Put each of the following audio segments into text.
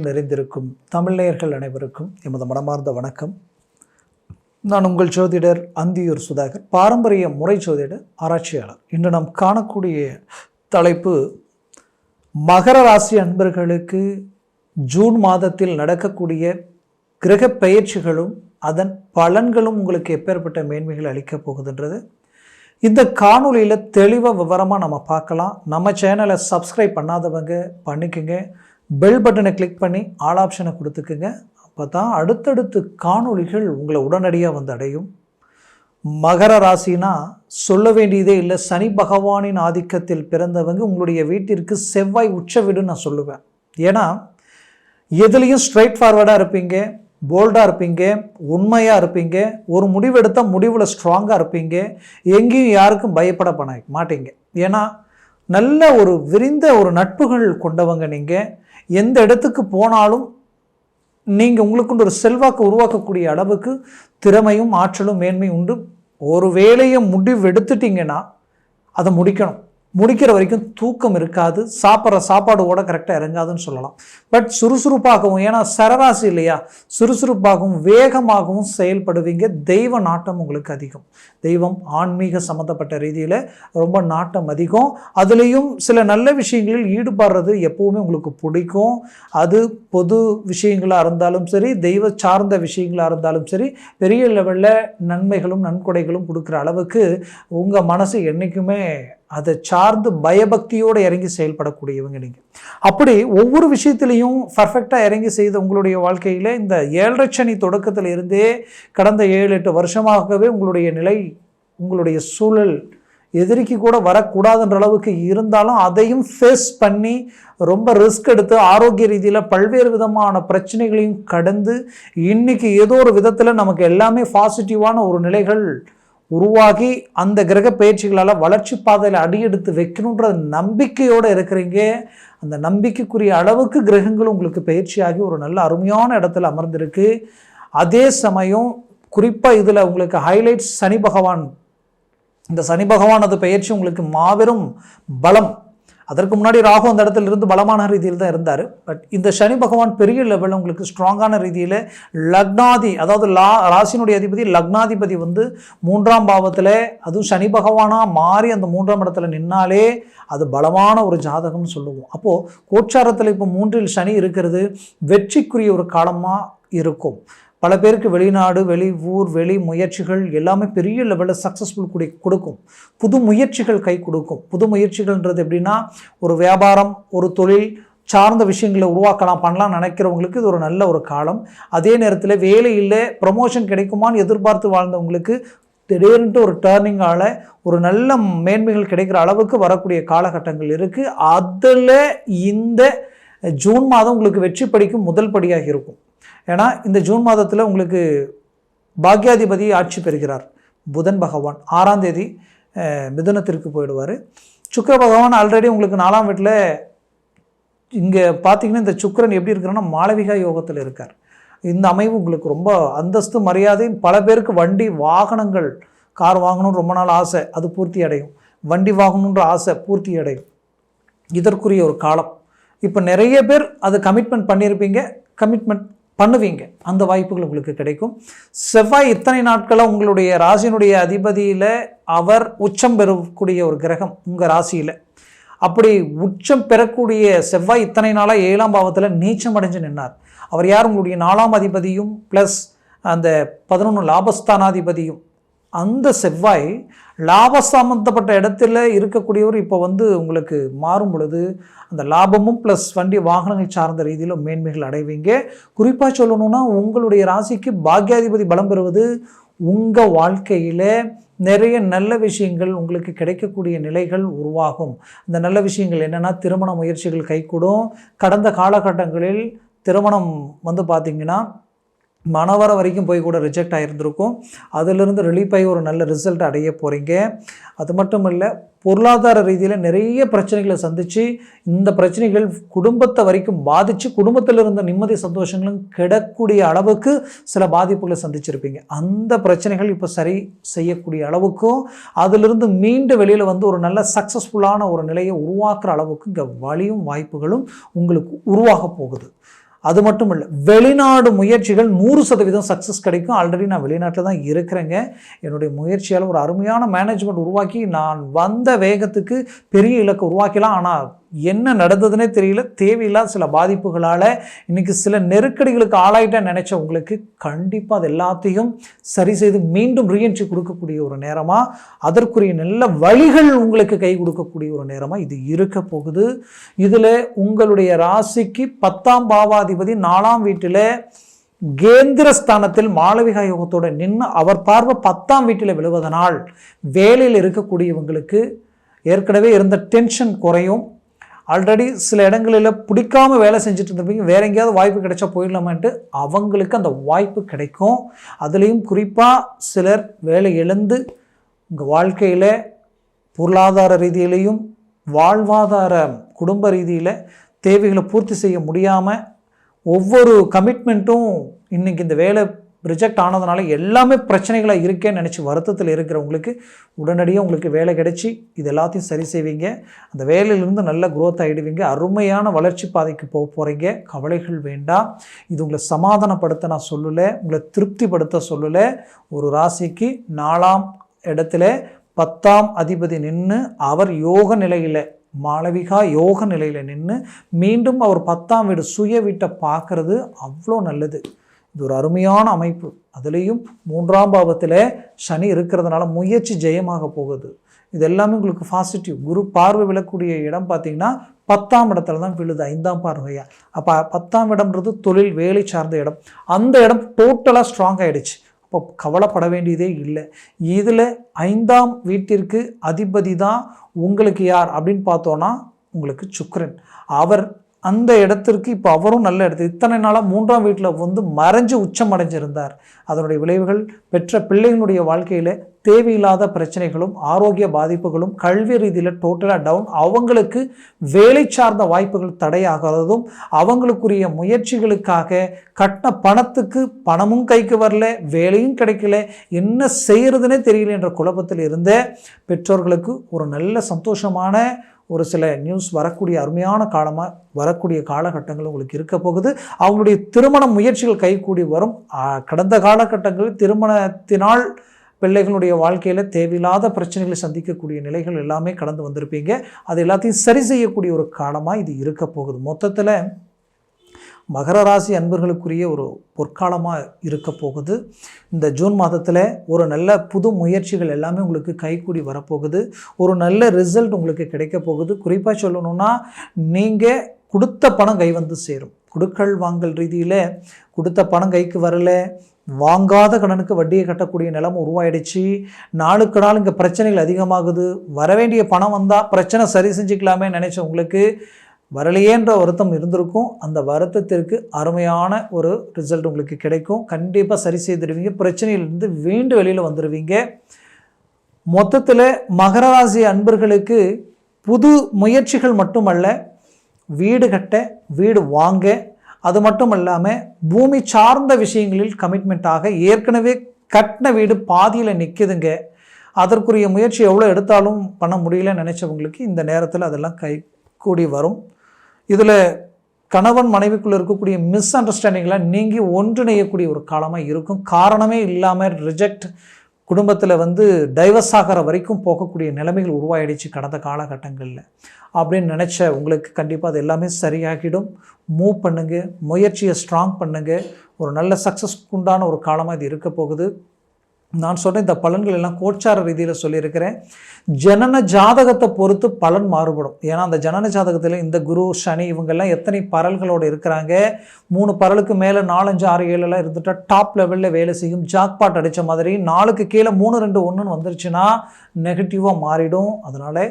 நிறைந்திருக்கும் தமிழ் நேயர்கள் அனைவருக்கும் எமது மனமார்ந்த வணக்கம். நான் உங்கள் ஜோதிடர் அந்தியூர் சுதாகர், பாரம்பரிய முறை ஜோதிடர் ஆராய்ச்சியாளர். இன்று நாம் காணக்கூடிய தலைப்பு, மகர ராசி அன்பர்களுக்கு ஜூன் மாதத்தில் நடக்கக்கூடிய கிரக பெயர்ச்சிகளும் அதன் பலன்களும் உங்களுக்கு எப்பேற்பட்ட மேன்மைகள் அளிக்கப் போகுதுன்றது இந்த காணொலியில் தெளிவாக விவரமாக நம்ம பார்க்கலாம். நம்ம சேனலை சப்ஸ்கிரைப் பண்ணாதவங்க பண்ணிக்கோங்க, பெல் பட்டனை கிளிக் பண்ணி ஆல் ஆப்ஷனை கொடுத்துக்குங்க. அப்போ தான் அடுத்தடுத்து காணொலிகள் உங்களை உடனடியாக வந்து அடையும். மகர ராசினா சொல்ல வேண்டியதே இல்லை. சனி பகவானின் ஆதிக்கத்தில் பிறந்தவங்க உங்களுடைய வீட்டிற்கு செவ்வாய் உச்ச வீடுன்னு நான் சொல்லுவேன். ஏன்னா எதுலேயும் ஸ்ட்ரைட் ஃபார்வர்டாக இருப்பீங்க, போல்டாக இருப்பீங்க, உண்மையாக இருப்பீங்க, ஒரு முடிவு எடுத்தால் முடிவில் ஸ்ட்ராங்காக இருப்பீங்க, எங்கேயும் யாருக்கும் பயப்பட மாட்டீங்க. ஏன்னா நல்ல ஒரு விரிந்த ஒரு நட்புகள் கொண்டவங்க. நீங்கள் எந்த இடத்துக்கு போனாலும் நீங்கள் உங்களுக்குண்டு ஒரு செல்வாக்கு உருவாக்கக்கூடிய அளவுக்கு திறமையும் ஆற்றலும் மேன்மையும் உண்டு. ஒரு வேலையை முடிவு எடுத்துட்டிங்கன்னா அதை முடிக்கணும். முடிக்கிற வரைக்கும் தூக்கம் இருக்காது, சாப்பிட்ற சாப்பாடு கூட கரெக்டாக இறங்காதுன்னு சொல்லலாம். பட் சுறுசுறுப்பாகவும், ஏன்னா சரராசி இல்லையா, சுறுசுறுப்பாகவும் வேகமாகவும் செயல்படுவீங்க. தெய்வ நாட்டம் உங்களுக்கு அதிகம். தெய்வம் ஆன்மீக சம்மந்தப்பட்ட ரீதியில் ரொம்ப நாட்டம் அதிகம். அதுலேயும் சில நல்ல விஷயங்களில் ஈடுபடுறது எப்போவுமே உங்களுக்கு பிடிக்கும். அது பொது விஷயங்களாக இருந்தாலும் சரி, தெய்வ சார்ந்த விஷயங்களாக இருந்தாலும் சரி, பெரிய லெவலில் நன்மைகளும் நன்கொடைகளும் கொடுக்குற அளவுக்கு உங்கள் மனசு என்றைக்குமே அதை சார்ந்து பயபக்தியோடு இறங்கி செயல்படக்கூடியவங்க நீங்கள். அப்படி ஒவ்வொரு விஷயத்திலையும் பர்ஃபெக்டாக இறங்கி செய்த உங்களுடைய வாழ்க்கையில் இந்த 7.5 சனி தொடக்கத்தில் இருந்தே கடந்த 7-8 வருஷமாகவே உங்களுடைய நிலை, உங்களுடைய சூழல் எதிரிக்கு கூட வரக்கூடாதுன்ற அளவுக்கு இருந்தாலும் அதையும் ஃபேஸ் பண்ணி ரொம்ப ரிஸ்க் எடுத்து ஆரோக்கிய ரீதியில் பல்வேறு விதமான பிரச்சனைகளையும் கடந்து இன்னைக்கு ஏதோ ஒரு விதத்தில் நமக்கு எல்லாமே பாசிட்டிவான ஒரு நிலைகள் உருவாகி அந்த கிரக பயிற்சிகளால் வளர்ச்சி பாதையில் அடியெடுத்து வைக்கணுன்ற நம்பிக்கையோடு இருக்கிறீங்க. அந்த நம்பிக்கைக்குரிய அளவுக்கு கிரகங்கள் உங்களுக்கு பயிற்சியாகி ஒரு நல்ல அருமையான இடத்துல அமர்ந்திருக்கு. அதே சமயம் குறிப்பாக இதில் உங்களுக்கு ஹைலைட்ஸ் சனி பகவான். இந்த சனி பகவானது பயிற்சி உங்களுக்கு மாபெரும் பலம். அதற்கு முன்னாடி ராகு அந்த இடத்துல இருந்து பலமான ரீதியில் தான் இருந்தார். பட் இந்த சனி பகவான் பெரிய லெவலில் உங்களுக்கு ஸ்ட்ராங்கான ரீதியில் லக்னாதி, அதாவது ராசினுடைய அதிபதி லக்னாதிபதி வந்து 3ஆம் பாவத்தில், அதுவும் சனி பகவானாக மாறி அந்த 3ஆம் இடத்துல நின்னாலே அது பலமான ஒரு ஜாதகம்னு சொல்லுவோம். அப்போது கோச்சாரத்தில் இப்போ 3இல் சனி இருக்கிறது வெற்றிக்குரிய ஒரு காலமாக இருக்கும். பல பேருக்கு வெளிநாடு, வெளி ஊர், வெளி முயற்சிகள் எல்லாமே பெரிய லெவலில் சக்ஸஸ்ஃபுல் கொடுக்கும். புது முயற்சிகள் கை கொடுக்கும். புது முயற்சிகள்ன்றது எப்படின்னா, ஒரு வியாபாரம், ஒரு தொழில் சார்ந்த விஷயங்களை உருவாக்கலாம் பண்ணலாம்னு நினைக்கிறவங்களுக்கு இது ஒரு நல்ல ஒரு காலம். அதே நேரத்தில் வேலையில் ப்ரமோஷன் கிடைக்குமான்னு எதிர்பார்த்து வாழ்ந்தவங்களுக்கு திடீர்னு ஒரு டேர்னிங்கால் ஒரு நல்ல மேன்மைகள் கிடைக்கிற அளவுக்கு வரக்கூடிய காலகட்டங்கள் இருக்குது. அதில் இந்த ஜூன் மாதம் உங்களுக்கு வெற்றி படிக்கும் முதல் படியாக இருக்கும். ஏன்னா இந்த ஜூன் மாதத்தில் உங்களுக்கு பாக்யாதிபதி ஆட்சி பெறுகிறார். புதன் பகவான் 6ஆம் தேதி மிதுனத்திற்கு போயிடுவார். சுக்கிர பகவான் ஆல்ரெடி உங்களுக்கு 4ஆம் வீட்டில், இங்கே பார்த்தீங்கன்னா இந்த சுக்கிரன் எப்படி இருக்கிறன்னா மாளவிகா யோகத்தில் இருக்கார். இந்த அமைவு உங்களுக்கு ரொம்ப அந்தஸ்து மரியாதை. பல பேருக்கு வண்டி வாகனங்கள், கார் வாங்கணும்னு ரொம்ப நாள் ஆசை, அது பூர்த்தி அடையும். வண்டி வாங்கணுன்ற ஆசை பூர்த்தி அடையும். இதற்குரிய ஒரு காலம். இப்போ நிறைய பேர் அது கமிட்மெண்ட் பண்ணியிருப்பீங்க, கமிட்மெண்ட் பண்ணுவீங்க. அந்த வாய்ப்புகள் உங்களுக்கு கிடைக்கும். செவ்வாய் இத்தனை நாட்களாக உங்களுடைய ராசியினுடைய அதிபதியில் அவர் உச்சம் பெறக்கூடிய ஒரு கிரகம் உங்கள் ராசியில். அப்படி உச்சம் பெறக்கூடிய செவ்வாய் இத்தனை நாளாக 7ஆம் பாவத்தில் நீச்சம் அடைஞ்சு நின்னார். அவர் யார்? உங்களுடைய 4ஆம் அதிபதியும் ப்ளஸ் அந்த 11 லாபஸ்தானாதிபதியும். அந்த செவ்வாய் லாப சம்பந்தப்பட்ட இடத்துல இருக்கக்கூடியவர் இப்போ வந்து உங்களுக்கு மாறும் பொழுது அந்த லாபமும் ப்ளஸ் வண்டி வாகனங்கள் சார்ந்த ரீதியில் மேன்மைகள் அடைவீங்க. குறிப்பாக சொல்லணும்னா உங்களுடைய ராசிக்கு பாக்யாதிபதி பலம் பெறுவது உங்கள் வாழ்க்கையில் நிறைய நல்ல விஷயங்கள் உங்களுக்கு கிடைக்கக்கூடிய நிலைகள் உருவாகும். அந்த நல்ல விஷயங்கள் என்னென்னா, திருமண முயற்சிகள் கைகூடும். கடந்த காலகட்டங்களில் திருமணம் வந்து பார்த்திங்கன்னா மணவர வரைக்கும் போய் கூட ரிஜெக்ட் ஆகிருந்திருக்கும். அதிலிருந்து ரிலீஃப் ஆகி ஒரு நல்ல ரிசல்ட் அடைய போகிறீங்க. அது மட்டும் இல்லை, பொருளாதார ரீதியில் நிறைய பிரச்சனைகளை சந்தித்து இந்த பிரச்சனைகள் குடும்பத்தை வரைக்கும் பாதித்து குடும்பத்தில் இருந்த நிம்மதி சந்தோஷங்களும் கிடக்கூடிய அளவுக்கு சில பாதிப்புகளை சந்திச்சிருப்பீங்க. அந்த பிரச்சனைகள் இப்போ சரி செய்யக்கூடிய அளவுக்கும் அதிலிருந்து மீண்டு வெளியில் வந்து ஒரு நல்ல சக்ஸஸ்ஃபுல்லான ஒரு நிலையை உருவாக்குற அளவுக்கு இங்கே வழியும் வாய்ப்புகளும் உங்களுக்கு உருவாக போகுது. அது மட்டும் இல்லை, வெளிநாடு முயற்சிகள் 100% சக்ஸஸ் கிடைக்கும். ஆல்ரெடி நான் வெளிநாட்டில் தான் இருக்கிறேங்க. என்னுடைய முயற்சியால் ஒரு அருமையான மேனேஜ்மெண்ட் உருவாக்கி நான் வந்த வேகத்துக்கு பெரிய இலக்கு உருவாக்கலாம். ஆனால் என்ன நடந்ததுன்னே தெரியல. தேவையில்லாத சில பாதிப்புகளால் இன்றைக்கி சில நெருக்கடிகளுக்கு ஆளாயிட்டேன்னு நினச்ச உங்களுக்கு கண்டிப்பாக அது எல்லாத்தையும் சரி செய்து மீண்டும் ரீஎன்ட்ரி கொடுக்கக்கூடிய ஒரு நேரமாக, அதற்குரிய நல்ல வழிகள் உங்களுக்கு கை கொடுக்கக்கூடிய ஒரு நேரமாக இது இருக்க போகுது. இதில் உங்களுடைய ராசிக்கு 10ஆம் பாவாதிபதி 4ஆம் வீட்டில் கேந்திரஸ்தானத்தில் மாளவிகா யோகத்தோடு நின்று அவர் பார்வை 10ஆம் வீட்டில் விழுவதனால் வேலையில் இருக்கக்கூடியவங்களுக்கு ஏற்கனவே இருந்த டென்ஷன் குறையும். ஆல்ரெடி சில இடங்களில் பிடிக்காமல் வேலை செஞ்சுட்டு இருந்திருப்பீங்க, வேற எங்கேயாவது வாய்ப்பு கிடைச்சா போயிடலாமான்ட்டு அவங்களுக்கு அந்த வாய்ப்பு கிடைக்கும். அதுலேயும் குறிப்பாக சிலர் வேலை இழந்து உங்கள் வாழ்க்கையில் பொருளாதார ரீதியிலையும் வாழ்வாதார குடும்ப ரீதியில் தேவைகளை பூர்த்தி செய்ய முடியாமல் ஒவ்வொரு கமிட்மெண்ட்டும் இன்றைக்கி இந்த வேலை ரிஜெக்ட் ஆனதுனால எல்லாமே பிரச்சனைகளாக இருக்கேன்னு நினச்சி வருத்தத்தில் இருக்கிறவங்களுக்கு உடனடியாக உங்களுக்கு வேலை கிடைச்சி இது எல்லாத்தையும் சரி செய்வீங்க. அந்த வேலையிலிருந்து நல்ல குரோத் ஆகிடுவீங்க. அருமையான வளர்ச்சி பாதைக்கு போக போகிறீங்க. கவலைகள் வேண்டாம். இது உங்களை சமாதானப்படுத்த நான் சொல்லலை, உங்களை திருப்திப்படுத்த சொல்லலை. ஒரு ராசிக்கு 4ஆம் இடத்துல 10ஆம் அதிபதி நின்று அவர் யோக நிலையில், மாளவிகா யோக நிலையில் நின்று மீண்டும் அவர் 10ஆம் வீடு சுய வீட்டை பார்க்குறது அவ்வளோ நல்லது. இது ஒரு அருமையான அமைப்பு. அதுலேயும் 3ஆம் பாவத்தில் சனி இருக்கிறதுனால முயற்சி ஜெயமாக போகுது. இது எல்லாமே உங்களுக்கு பாசிட்டிவ். குரு பார்வை விழக்கூடிய இடம் பார்த்திங்கன்னா 10ஆம் இடத்துல தான் விழுது, 5ஆம் பார்வையா. அப்போ 10ஆம் இடம்ன்றது தொழில் வேலை சார்ந்த இடம். அந்த இடம் டோட்டலாக ஸ்ட்ராங் ஆகிடுச்சு. அப்போ கவலைப்பட வேண்டியதே இல்லை. இதில் 5ஆம் வீட்டிற்கு அதிபதி தான் உங்களுக்கு யார் அப்படின்னு பார்த்தோன்னா உங்களுக்கு சுக்கிரன். அவர் அந்த இடத்திற்கு இப்போ அவரும் நல்ல இடத்து இத்தனை நாளாக 3ஆம் வீட்டில் வந்து மறைஞ்சு உச்சம் அடைஞ்சிருந்தார். அதனுடைய விளைவுகள் பெற்ற பிள்ளைகளுடைய வாழ்க்கையில் தேவையில்லாத பிரச்சனைகளும் ஆரோக்கிய பாதிப்புகளும் கல்வி ரீதியில் டோட்டலாக டவுன், அவங்களுக்கு வேலை சார்ந்த வாய்ப்புகள் தடையாகிறதும், அவங்களுக்குரிய முயற்சிகளுக்காக கட்டின பணத்துக்கு பணமும் கைக்கு வரல, வேலையும் கிடைக்கல, என்ன செய்கிறதுனே தெரியல என்ற குழப்பத்தில் இருந்த பெற்றோர்களுக்கு ஒரு நல்ல சந்தோஷமான ஒரு சில நியூஸ் வரக்கூடிய அருமையான காலமாக வரக்கூடிய காலகட்டங்கள் உங்களுக்கு இருக்க போகுது. அவங்களுடைய திருமண முயற்சிகள் கைகூடி வரும். கடந்த காலகட்டங்களில் திருமணத்தினால் பிள்ளைகளுடைய வாழ்க்கையில் தேவையில்லாத பிரச்சனைகளை சந்திக்கக்கூடிய நிலைகள் எல்லாமே கடந்து வந்திருப்பீங்க. அது எல்லாத்தையும் சரி செய்யக்கூடிய ஒரு காலமாக இது இருக்க போகுது. மொத்தத்தில் மகர ராசி அன்பர்களுக்குரிய ஒரு பொற்காலமாக இருக்க போகுது. இந்த ஜூன் மாதத்தில் ஒரு நல்ல புது முயற்சிகள் எல்லாமே உங்களுக்கு கைகூடி வரப்போகுது. ஒரு நல்ல ரிசல்ட் உங்களுக்கு கிடைக்க போகுது. குறிப்பாக சொல்லணும்னா நீங்கள் கொடுத்த பணம் கை வந்து சேரும். கொடுக்கல் வாங்கல் ரீதியில் கொடுத்த பணம் கைக்கு வரல, வாங்காத கடனுக்கு வட்டியை கட்டக்கூடிய நிலைமை உருவாயிடுச்சு. நாளுக்கு நாள் இங்கே பிரச்சனைகள் அதிகமாகுது. வரவேண்டிய பணம் வந்தால் பிரச்சனை சரி செஞ்சுக்கலாமே நினைச்ச உங்களுக்கு வரலையேன்ற வருத்தம் இருந்திருக்கும். அந்த வருத்தத்திற்கு அருமையான ஒரு ரிசல்ட் உங்களுக்கு கிடைக்கும். கண்டிப்பாக சரி செய்திருவீங்க. பிரச்சனையிலிருந்து வீண்டு வெளியில் வந்துடுவீங்க. மொத்தத்தில் மகர ராசி அன்பர்களுக்கு புது முயற்சிகள் மட்டுமல்ல, வீடு கட்ட, வீடு வாங்க, அது மட்டும் இல்லாமல் பூமி சார்ந்த விஷயங்களில் கமிட்மெண்ட்டாக ஏற்கனவே கட்டின வீடு பாதியில் நிற்குதுங்க. அதற்குரிய முயற்சி எவ்வளோ எடுத்தாலும் பண்ண முடியலன்னு நினச்சவங்களுக்கு இந்த நேரத்தில் அதெல்லாம் கை கூடி வரும். இதில் கணவன் மனைவிக்குள்ளே இருக்கக்கூடிய மிஸ் அண்டர்ஸ்டாண்டிங்லாம் நீங்கி ஒன்றிணையக்கூடிய ஒரு காலமாக இருக்கும். காரணமே இல்லாமல் ரிஜெக்ட் குடும்பத்தில் வந்து டைவர்ஸ் ஆகிற வரைக்கும் போகக்கூடிய நிலைமைகள் உருவாயிடுச்சு கடந்த காலகட்டங்களில். அப்படின்னு நினச்ச உங்களுக்கு கண்டிப்பாக அது எல்லாமே சரியாகிடும். மூவ் பண்ணுங்கள், முயற்சியை ஸ்ட்ராங் பண்ணுங்கள். ஒரு நல்ல சக்ஸஸ் உண்டான ஒரு காலமாக இது இருக்க போகுது. நான் சொன்ன இந்த பலன்கள் எல்லாம் கோச்சார ரீதியில் சொல்லியிருக்கிறேன். ஜனன ஜாதகத்தை பொறுத்து பலன் மாறுபடும். ஏன்னா அந்த ஜனன ஜாதகத்தில் இந்த குரு சனி இவங்கெல்லாம் எத்தனை பரல்களோடு இருக்கிறாங்க. 3 பரலுக்கு மேலே 4, 5, 6, 7 இருந்துட்டா டாப் லெவலில் வேலை செய்யும். ஜாக்பாட் அடித்த மாதிரி 4க்கு கீழே 3, 2, 1 வந்துருச்சுன்னா நெகட்டிவாக மாறிடும். அதனால்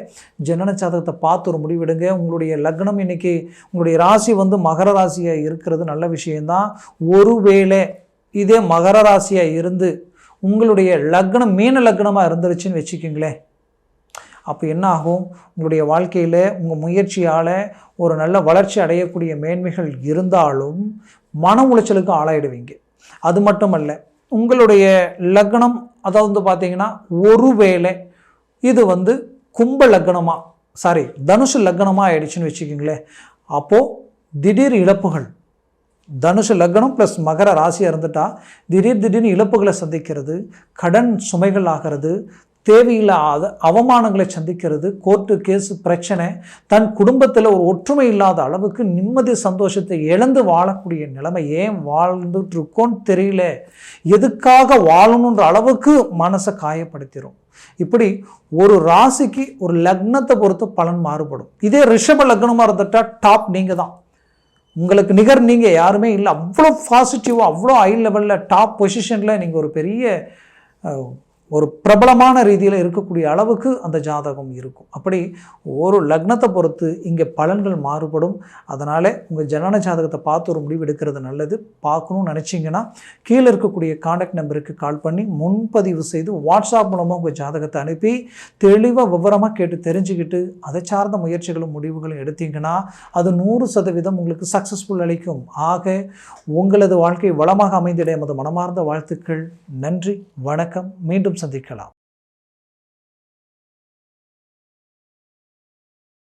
ஜனன ஜாதகத்தை பார்த்து ஒரு முடிவெடுங்க. உங்களுடைய லக்னம் இன்னைக்கு உங்களுடைய ராசி வந்து மகர ராசியாக இருக்கிறது நல்ல விஷயந்தான். ஒருவேளை இதே மகர ராசியாக இருந்து உங்களுடைய லக்னம் மீன லக்னமாக இருந்துருச்சுன்னு வச்சுக்கிங்களேன், அப்போ என்ன ஆகும்? உங்களுடைய வாழ்க்கையில் உங்கள் முயற்சியால் ஒரு நல்ல வளர்ச்சி அடையக்கூடிய மேன்மைகள் இருந்தாலும் மன உளைச்சலுக்கு ஆளாயிடுவீங்க. அது மட்டுமல்ல, உங்களுடைய லக்னம் அதாவது பார்த்தீங்கன்னா ஒருவேளை இது வந்து கும்ப லக்னமாக தனுசு லக்னமாக ஆயிடுச்சுன்னு வச்சுக்கிங்களேன், அப்போது திடீர் இழப்புகள், தனுஷ லக்னம் ப்ளஸ் மகர ராசியாக இருந்துட்டா திடீர்னு இழப்புகளை சந்திக்கிறது, கடன் சுமைகள் ஆகிறது, தேவையில்லாத அவமானங்களை சந்திக்கிறது, கோர்ட்டு கேஸு பிரச்சனை, தன் குடும்பத்தில் ஒரு ஒற்றுமை இல்லாத அளவுக்கு நிம்மதி சந்தோஷத்தை இழந்து வாழக்கூடிய நிலைமை. ஏன் வாழ்ந்துட்டு இருக்கோன்னு தெரியல, எதுக்காக வாழணுன்ற அளவுக்கு மனசை காயப்படுத்திடும். இப்படி ஒரு ராசிக்கு ஒரு லக்னத்தை பொறுத்து பலன் மாறுபடும். இதே ரிஷப லக்னமாக இருந்துட்டா டாப் நீங்கள் தான், உங்களுக்கு நிகர் நீங்கள் யாருமே இல்லை. அவ்வளோ பாசிட்டிவாக அவ்வளோ ஹை லெவலில் டாப் பொசிஷனில் நீங்கள் ஒரு பெரிய ஒரு பிரபலமான ரீதியில் இருக்கக்கூடிய அளவுக்கு அந்த ஜாதகம் இருக்கும். அப்படி ஒரு லக்னத்தை பொறுத்து இங்கே பலன்கள் மாறுபடும். அதனால் உங்கள் ஜனன ஜாதகத்தை பார்த்து ஒரு முடிவு எடுக்கிறது நல்லது. பார்க்கணும்னு நினச்சிங்கன்னா கீழே இருக்கக்கூடிய காண்டாக்ட் நம்பருக்கு கால் பண்ணி முன்பதிவு செய்து வாட்ஸ்அப் மூலமாக உங்கள் ஜாதகத்தை அனுப்பி தெளிவாக விவரமாக கேட்டு தெரிஞ்சுக்கிட்டு அதை சார்ந்த முயற்சிகளும் முடிவுகளும் எடுத்தீங்கன்னா அது 100% உங்களுக்கு சக்ஸஸ்ஃபுல் அளிக்கும். ஆக உங்களது வாழ்க்கை வளமாக அமைந்திட எமது மனமார்ந்த வாழ்த்துக்கள். நன்றி, வணக்கம். மீண்டும் சந்திக்கலாம்.